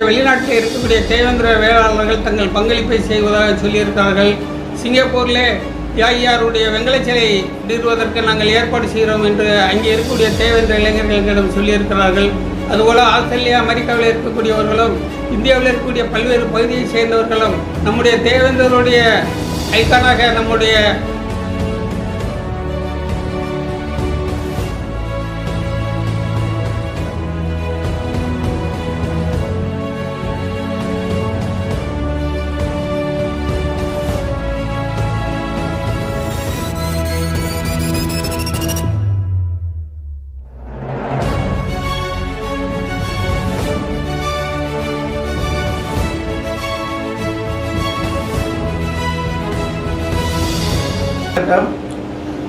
வெளிநாட்டில் இருக்கக்கூடிய தேவேந்திர வேளாளர்கள் தங்கள் பங்களிப்பை செய்வதாக சொல்லியிருக்கிறார்கள். சிங்கப்பூரிலே யாருடைய வெங்கல சிலை நிறுவுவதற்கு நாங்கள் ஏற்பாடு செய்கிறோம் என்று அங்கே இருக்கக்கூடிய தேவேந்திர இளைஞர்களிடம் சொல்லியிருக்கிறார்கள். அதுபோல் ஆஸ்திரேலியா, அமெரிக்காவில் இருக்கக்கூடியவர்களும் இந்தியாவில் இருக்கக்கூடிய பல்வேறு பகுதியை சேர்ந்தவர்களும் நம்முடைய தேவேந்திரருடைய ஐக்கானாக நம்முடைய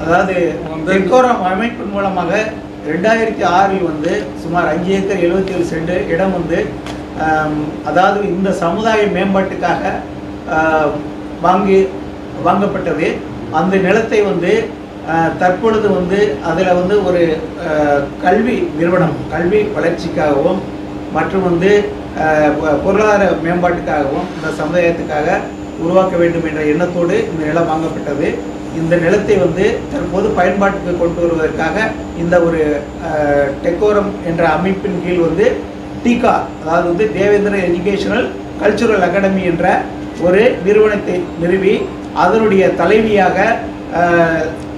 அதாவது டெக்கோரம் அமைப்பின் மூலமாக 2006 சுமார் 5 ஏக்கர் 77 சென்ட் இடம் அதாவது இந்த சமுதாய மேம்பாட்டுக்காக வாங்கப்பட்டது. அந்த நிலத்தை தற்பொழுது அதில் ஒரு கல்வி நிறுவனம், கல்வி வளர்ச்சிக்காகவும் மற்றும் பொருளாதார மேம்பாட்டுக்காகவும் இந்த சமுதாயத்துக்காக உருவாக்க வேண்டும் என்ற எண்ணத்தோடு இந்த நிலம் வாங்கப்பட்டது. இந்த நிலத்தை தற்போது பயன்பாட்டுக்கு கொண்டு வருவதற்காக இந்த ஒரு டெக்கோரம் என்ற அமைப்பின் கீழ் டிகா, அதாவது தேவேந்திர எஜுகேஷனல் கல்ச்சுரல் அகாடமி என்ற ஒரு நிறுவனத்தை நிறுவி அதனுடைய தலைவியாக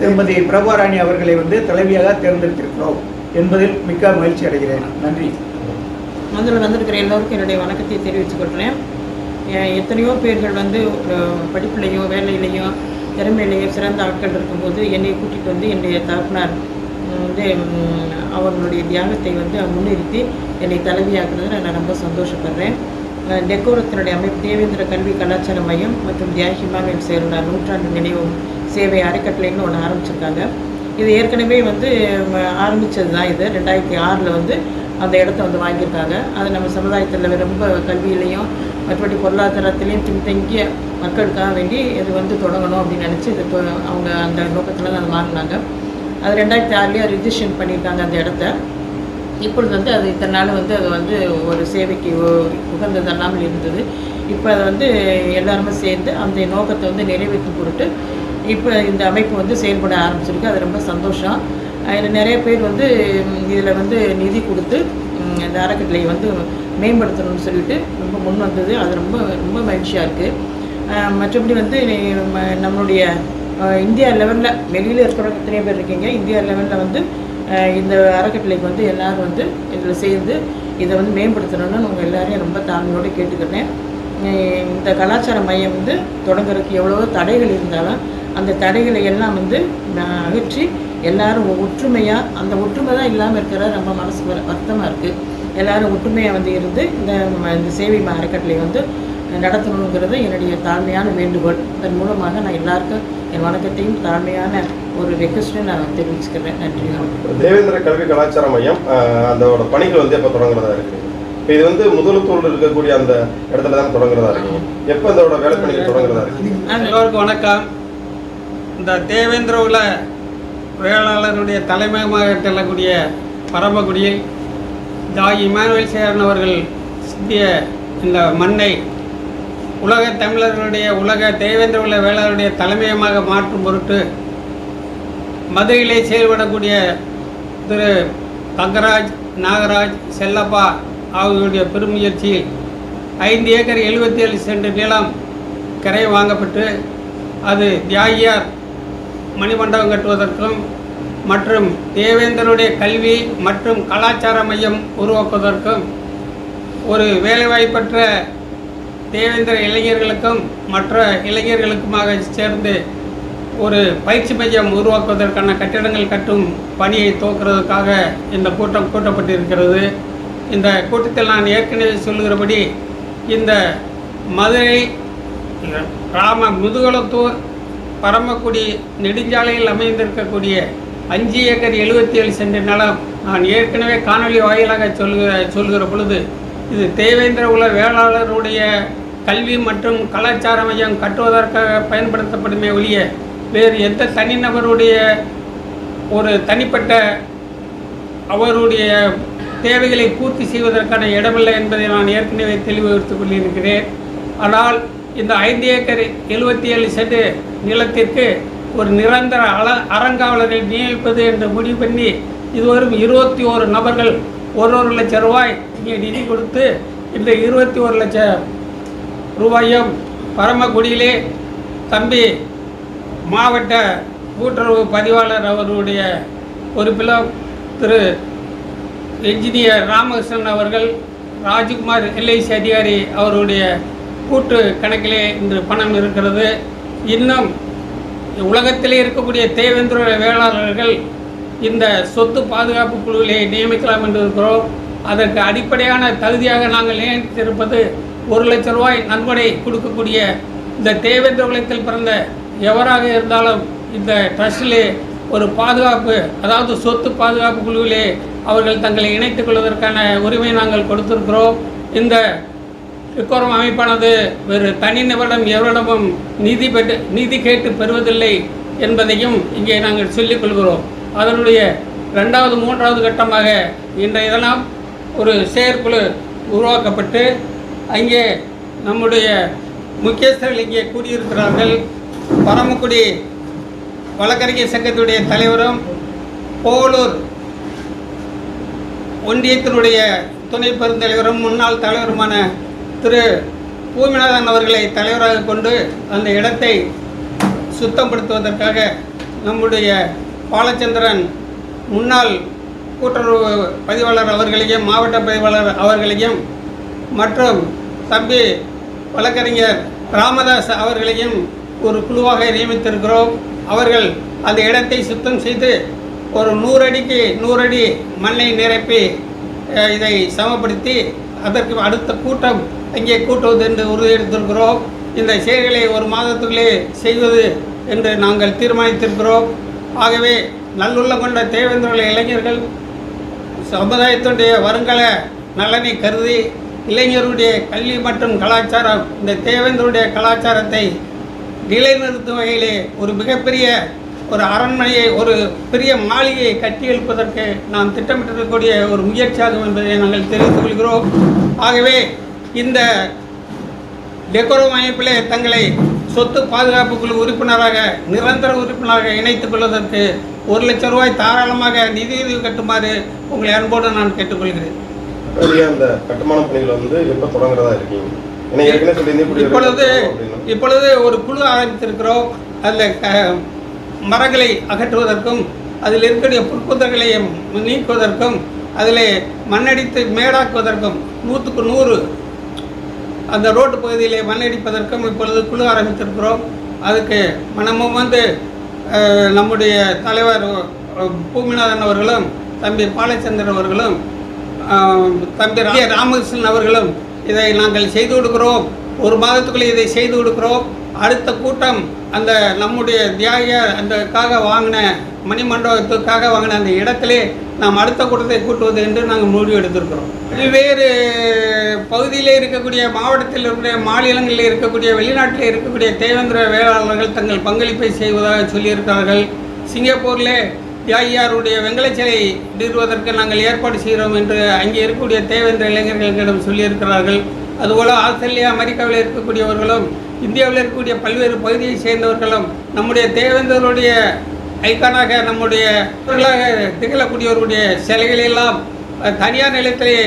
திருமதி பிரபாராணி அவர்களை தலைவியாக தேர்ந்தெடுத்திருக்கிறோம் என்பதில் மிக்க மகிழ்ச்சி அடைகிறேன். நன்றி. வந்திருக்கிற எல்லோருக்கும் என்னுடைய வணக்கத்தை தெரிவித்துக் கொள்கிறேன். எத்தனையோ பேர்கள் படிப்புலையோ வேலையிலையும் திறமையிலேயே சிறந்த ஆட்கள் இருக்கும்போது என்னை கூட்டிகிட்டு என்னுடைய தகப்பனார் அவர்களுடைய தியாகத்தை முன்னிறுத்தி என்னை தலைவியாக்குறதுல நான் ரொம்ப சந்தோஷப்படுறேன். டெக்கோரத்தினுடைய அமைப்பு தேவேந்திர கல்வி கலாச்சார மையம் மற்றும் தியாகி இமானுவேல் சேருனார் நூற்றாண்டு நினைவு சேவை அறக்கட்டளைன்னு ஒன்று ஆரம்பிச்சிருக்காங்க. இது ஏற்கனவே ஆரம்பித்தது தான். இது 2006 அந்த இடத்த வாங்கியிருக்காங்க. அது நம்ம சமுதாயத்தில் ரொம்ப கல்வியிலையும் மற்றபடி பொருளாதாரத்திலையும் பின்தங்கிய மக்களுக்காக வேண்டி இது தொடங்கணும் அப்படின்னு நினச்சி இது அவங்க அந்த நோக்கத்தில் தான் அதை வாங்கினாங்க. அது 2006 ரிஜிஸ்ட்ரேஷன் பண்ணியிருக்காங்க அந்த இடத்த. இப்பொழுது அது இத்தனை நாள் அது ஒரு சேவைக்கு உகந்ததல்லாமல் இருந்தது. இப்போ அதை எல்லாருமே சேர்ந்து அந்த நோக்கத்தை நிறைவேற்றும் பொருட்டு இப்போ இந்த அமைப்பு செயல்பட ஆரம்பிச்சிருக்கு. அது ரொம்ப சந்தோஷம். அதில் நிறைய பேர் இதில் நிதி கொடுத்து இந்த அறக்கட்டளையை மேம்படுத்தணும்னு சொல்லிட்டு ரொம்ப முன் வந்தது. அது ரொம்ப ரொம்ப மகிழ்ச்சியாக இருக்குது. மற்றபடி நம்மளுடைய இந்தியா லெவலில் வெளியில் இருக்கிறவங்க எத்தனை பேர் இருக்கீங்க, இந்தியா லெவலில் இந்த அறக்கட்டளைக்கு எல்லோரும் இதில் சேர்ந்து இதை மேம்படுத்தணும்னு உங்கள் எல்லாரையும் ரொம்ப தாழ்மையோடு கேட்டுக்கிறேன். இந்த கலாச்சார மையம் தொடங்குறதுக்கு எவ்வளோ தடைகள் இருந்தாலும் அந்த தடைகளை எல்லாம் அகற்றி எல்லாரும் ஒற்றுமையாக, அந்த ஒற்றுமை தான் இல்லாமல் இருக்கிற ரொம்ப மனசு வருத்தமாக இருக்குது. எல்லோரும் ஒற்றுமையாக இருந்து இந்த சேவை அறக்கட்டளை நடத்தணுங்கிறது என்னுடைய தாழ்மையான வேண்டுகோள். அதன் மூலமாக நான் எல்லாருக்கும் என் வணக்கத்தையும் தாழ்மையான ஒரு ரெக்வஸ்ட்டை நான் தெரிவிச்சுக்கிறேன். நன்றி. தேவேந்திர கல்வி கலாச்சார மையம் அதோட பணிகள் எப்போ தொடங்குறதா இருக்குது? இது முதலத்தூரில் இருக்கக்கூடிய அந்த இடத்துல தான் தொடங்குறதா இருக்குங்க. எப்போ அதோட வேலை பணிகள் தொடங்குறதா இருக்குது? எல்லோருக்கும் வணக்கம். இந்த தேவேந்திர உல வேளாளருடைய தலைமையமாக செல்லக்கூடிய பரமக்குடியில் தியாகி இமானுவேல் சேரன் அவர்கள் சிந்திய இந்த மண்ணை உலக தமிழர்களுடைய உலக தேவேந்திர உல வேளாளருடைய தலைமையமாக மாற்றும் பொருட்டு மதுரையிலே செயல்படக்கூடிய திரு தங்கராஜ், நாகராஜ், செல்லப்பா ஆகியோருடைய பெருமுயற்சியில் 5 ஏக்கர் 77 சென்ட் நிலம் கரை வாங்கப்பட்டு அது தியாகியார் மணிமண்டபம் கட்டுவதற்கும் மற்றும் தேவேந்தருடைய கல்வி மற்றும் கலாச்சார மையம் உருவாக்குவதற்கும் ஒரு வேலைவாய்ப்பற்ற தேவேந்திர இளைஞர்களுக்கும் மற்ற இளைஞர்களுக்குமாக சேர்ந்து ஒரு பயிற்சி மையம் உருவாக்குவதற்கான கட்டிடங்கள் கட்டும் பணியை துவக்கிறதுக்காக இந்த கூட்டம் கூட்டப்பட்டிருக்கிறது. இந்த கூட்டத்தில் நான் ஏற்கனவே சொல்லுகிறபடி இந்த மதுரை முதுகுளத்தூர் பரமக்குடி நெடுஞ்சாலையில் அமைந்திருக்கக்கூடிய 5 ஏக்கர் 77 சென்ட் நிலம் நான் ஏற்கனவே காணொலி வாயிலாக சொல்கிற பொழுது இது தேவேந்திர உல வேளாளருடைய கல்வி மற்றும் கலாச்சார மையம் கட்டுவதற்காக பயன்படுத்தப்படுமே ஒழிய வேறு எந்த தனிநபருடைய ஒரு தனிப்பட்ட அவருடைய தேவைகளை பூர்த்தி செய்வதற்கான இடமில்லை என்பதை நான் ஏற்கனவே தெளிவுபடுத்திக் கொண்டிருக்கிறேன். ஆனால் இந்த 5 ஏக்கர் 77 சென்ட் நிலத்திற்கு ஒரு நிரந்தர அறங்காவலரை நியமிப்பது என்று முடிவு பண்ணி இதுவரும் 21 நபர்கள் 1 லட்சம் ரூபாய் இங்கே நிதி கொடுத்து இந்த 21 லட்சம் ரூபாயும் பரமக்குடியிலே தம்பி மாவட்ட கூட்டுறவு பதிவாளர் அவருடைய பொறுப்பிலும் திரு என்ஜினியர் ராமகிருஷ்ணன் அவர்கள் ராஜ்குமார் LIC அதிகாரி அவருடைய கூட்டு கணக்கிலே இன்று பணம் இருக்கிறது. இன்னும் உலகத்திலே இருக்கக்கூடிய தேவேந்திர வேளாளர்கள் இந்த சொத்து பாதுகாப்பு குழுவிலே நியமிக்கலாம் என்று இருக்கிறோம். அதற்கு அடிப்படையான தகுதியாக நாங்கள் நியமித்திருப்பது 1 லட்சம் ரூபாய் நன்கொடை கொடுக்கக்கூடிய இந்த தேவேந்திர குலத்தில் பிறந்த எவராக இருந்தாலும் இந்த ட்ரஸ்டிலே ஒரு பாதுகாப்பு, அதாவது சொத்து பாதுகாப்பு குழுவிலே அவர்கள் தங்களை இணைத்துக் கொள்வதற்கான உரிமை நாங்கள் கொடுத்திருக்கிறோம். இந்த டிக்கோரம் அமைப்பானது வேறு தனிநபரிடம் எவரிடமும் நிதி கேட்டு பெறுவதில்லை என்பதையும் இங்கே நாங்கள் சொல்லிக் கொள்கிறோம். அதனுடைய 2வது 3வது கட்டமாக இன்றைய தினம் ஒரு செயற்குழு உருவாக்கப்பட்டு அங்கே நம்முடைய முக்கியஸ்தர்கள் இங்கே கூடியிருக்கிறார்கள். பரமக்குடி வழக்கறிஞர் சங்கத்துடைய தலைவரும் போலூர் ஒன்றியத்தினுடைய துணை பெருந்தலைவரும் முன்னாள் தலைவருமான திரு பூமிநாதன் அவர்களை தலைவராக கொண்டு அந்த இடத்தை சுத்தப்படுத்துவதற்காக நம்முடைய பாலச்சந்திரன் முன்னாள் கூட்டுறவு பதிவாளர் அவர்களையும் மாவட்ட பதிவாளர் அவர்களையும் மற்றும் தம்பி வழக்கறிஞர் ராமதாஸ் அவர்களையும் ஒரு குழுவாக நியமித்திருக்கிறோம். அவர்கள் அந்த இடத்தை சுத்தம் செய்து ஒரு 100 அடிக்கு 100 அடி மண்ணை நிரப்பி இதை சமப்படுத்தி அதற்கு அடுத்த கூட்டம் அங்கே கூட்டுவது என்று உறுதியெடுத்திருக்கிறோம். இந்த செயல்களை 1 மாதத்துக்குள்ளே செய்வது என்று நாங்கள் தீர்மானித்திருக்கிறோம். ஆகவே நல்லுள்ளம் கொண்ட தேவேந்திர இளைஞர்கள் சமுதாயத்தினுடைய வருங்கால நலனை கருதி இளைஞருடைய கல்வி மற்றும் கலாச்சாரம், இந்த தேவேந்திரனுடைய கலாச்சாரத்தை நிலைநிறுத்தும் வகையிலே ஒரு மிகப்பெரிய ஒரு அரண்மனையை, ஒரு பெரிய மாளிகையை கட்டி எழுப்பதற்கு நாம் திட்டமிட்டிருக்கக்கூடிய ஒரு முயற்சியாகும் என்பதை நாங்கள் தெரிவித்துக் கொள்கிறோம். ஆகவே இந்த டெக்கோரம் அமைப்பிலே தங்களை சொத்து பாதுகாப்பு குழு உறுப்பினராக, நிரந்தர உறுப்பினராக இணைத்துக் கொள்வதற்கு 1 லட்சம் ரூபாய் தாராளமாக நிதியுதவி கட்டுமாறு உங்களை அன்போடு நான் கேட்டுக்கொள்கிறேன். அந்த கட்டுமான பணிகள் வந்து எப்போ தொடங்குறதா இருக்கீங்க? இப்பொழுது ஒரு குழு ஆரம்பித்திருக்கிறோம். அதில் மரங்களை அகற்றுவதற்கும் அதில் இருக்கக்கூடிய புற்புதர்களை நீக்குவதற்கும் அதில் மண்ணடித்து மேடாக்குவதற்கும் 100க்கு 100 அந்த ரோட்டு பகுதியிலே மண்ணடிப்பதற்கும் இப்பொழுது குழு ஆரம்பித்திருக்கிறோம். அதுக்கு மனமும் வந்து நம்முடைய தலைவர் பூமிநாதன் அவர்களும் தம்பி பாலச்சந்திரன் அவர்களும் தம்பி ராமகிருஷ்ணன் அவர்களும் இதை நாங்கள் செய்து கொடுக்கிறோம். 1 மாதத்துக்குள்ளே இதை செய்து கொடுக்கிறோம். அடுத்த கூட்டம் அந்த நம்முடைய தியாகியார் அந்தக்காக வாங்கின மணிமண்டபத்துக்காக வாங்கின அந்த இடத்திலே நாம் அடுத்த கூட்டத்தை கூட்டுவது என்று நாங்கள் முடிவு எடுத்திருக்கிறோம். பல்வேறு பகுதியிலே இருக்கக்கூடிய, மாவட்டத்தில் இருக்கக்கூடிய, மாநிலங்களில் இருக்கக்கூடிய, வெளிநாட்டில் இருக்கக்கூடிய தேவேந்திர வேளாளர்கள் தங்கள் பங்களிப்பை செய்வதாக சொல்லியிருக்கிறார்கள். சிங்கப்பூரிலே தியாகியாருடைய வெங்கல சிலை நிறுவுவதற்கு நாங்கள் ஏற்பாடு செய்கிறோம் என்று அங்கே இருக்கக்கூடிய தேவேந்திர இளைஞர்களிடம் சொல்லியிருக்கிறார்கள். அதுபோல் ஆஸ்திரேலியா, அமெரிக்காவில் இருக்கக்கூடியவர்களும் இந்தியாவில் இருக்கக்கூடிய பல்வேறு பகுதியை சேர்ந்தவர்களும் நம்முடைய தேவேந்தருடைய ஐக்கானாக, நம்முடைய திகழக்கூடியவர்களுடைய சிலைகளெல்லாம் தனியார் நிலையத்திலே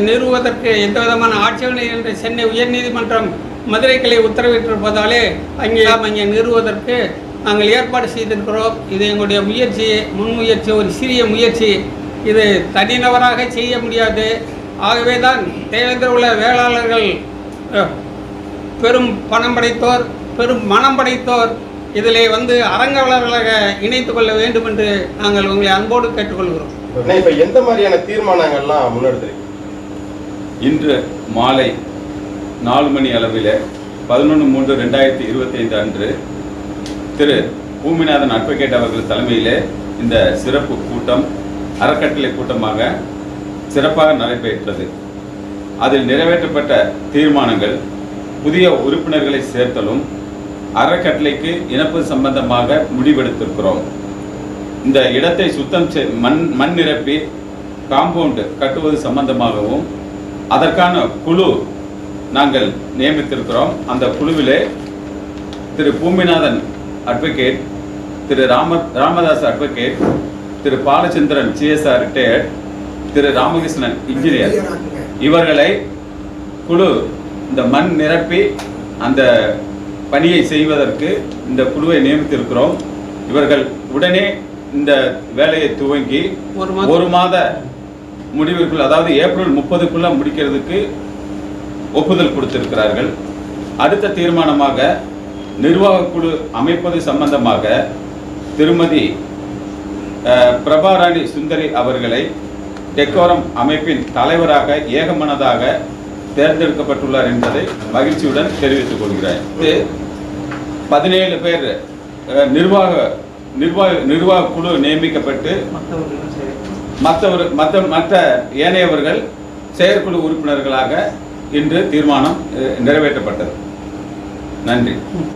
நிறுவுவதற்கு எந்த விதமான ஆட்சேபனை என்று சென்னை உயர்நீதிமன்றம் மதுரை கிளை உத்தரவிட்டிருப்பதாலே அங்கே நிறுவுவதற்கு நாங்கள் ஏற்பாடு செய்திருக்கிறோம். இது எங்களுடைய முயற்சி, முன்முயற்சி, ஒரு சிறிய முயற்சி. இது தனிநபராக செய்ய முடியாது. ஆகவே தான் தேவேந்திர உள்ள வேளாளர்கள் பெரும் பணம் படைத்தோர், பெரும் மனம் படைத்தோர் இதிலே வந்து அரங்காவலர்களாக இணைத்துக் கொள்ள வேண்டும் என்று நாங்கள் உங்களை அன்போடு கேட்டுக்கொள்கிறோம். இப்போ எந்த மாதிரியான தீர்மானங்கள்லாம் முன்னெடுத்திருக்கு? இன்று மாலை 4 மணி அளவில் 11/3/2025 அன்று திரு பூமிநாதன் அட்வொகேட் அவர்கள் தலைமையில் இந்த சிறப்பு கூட்டம் அறக்கட்டளை கூட்டமாக சிறப்பாக நடைபெற்றது. அதில் நிறைவேற்றப்பட்ட தீர்மானங்கள் புதிய உறுப்பினர்களை சேர்த்தலும் அறக்கட்டளைக்கு இணைப்பு சம்பந்தமாக முடிவெடுத்திருக்கிறோம். இந்த இடத்தை சுத்தம் மண் நிரப்பி காம்பவுண்டு கட்டுவது சம்பந்தமாகவும் அதற்கான குழு நாங்கள் நியமித்திருக்கிறோம். அந்த குழுவிலே திரு பூமிநாதன் அட்வொகேட், திரு ராமதாஸ் அட்வொகேட், திரு பாலச்சந்திரன் சிஎஸ்ஆர் ரிட்டையர்ட், திரு ராமகிருஷ்ணன் இன்ஜினியர், இவர்களை குழு இந்த மண் நிரப்பி அந்த பணியை செய்வதற்கு இந்த குழுவை நியமித்திருக்கிறோம். இவர்கள் உடனே இந்த வேலையை துவங்கி ஒரு மாத முடிவிற்குள், அதாவது ஏப்ரல் 30க்குள்ள முடிக்கிறதுக்கு ஒப்புதல் கொடுத்திருக்கிறார்கள். அடுத்த தீர்மானமாக நிர்வாக குழு அமைப்பது சம்பந்தமாக திருமதி பிரபாராணி சுந்தரி அவர்களை டெக்கோரம் அமைப்பின் தலைவராக ஏகமனதாக தேர்ந்தெடுக்கப்பட்டுள்ளார் என்பதை மகிழ்ச்சியுடன் தெரிவித்துக் கொள்கிறேன். 17 பேர் நிர்வாக குழு நியமிக்கப்பட்டு மற்ற ஏனையவர்கள் செயற்குழு உறுப்பினர்களாக இன்று தீர்மானம் நிறைவேற்றப்பட்டது. நன்றி.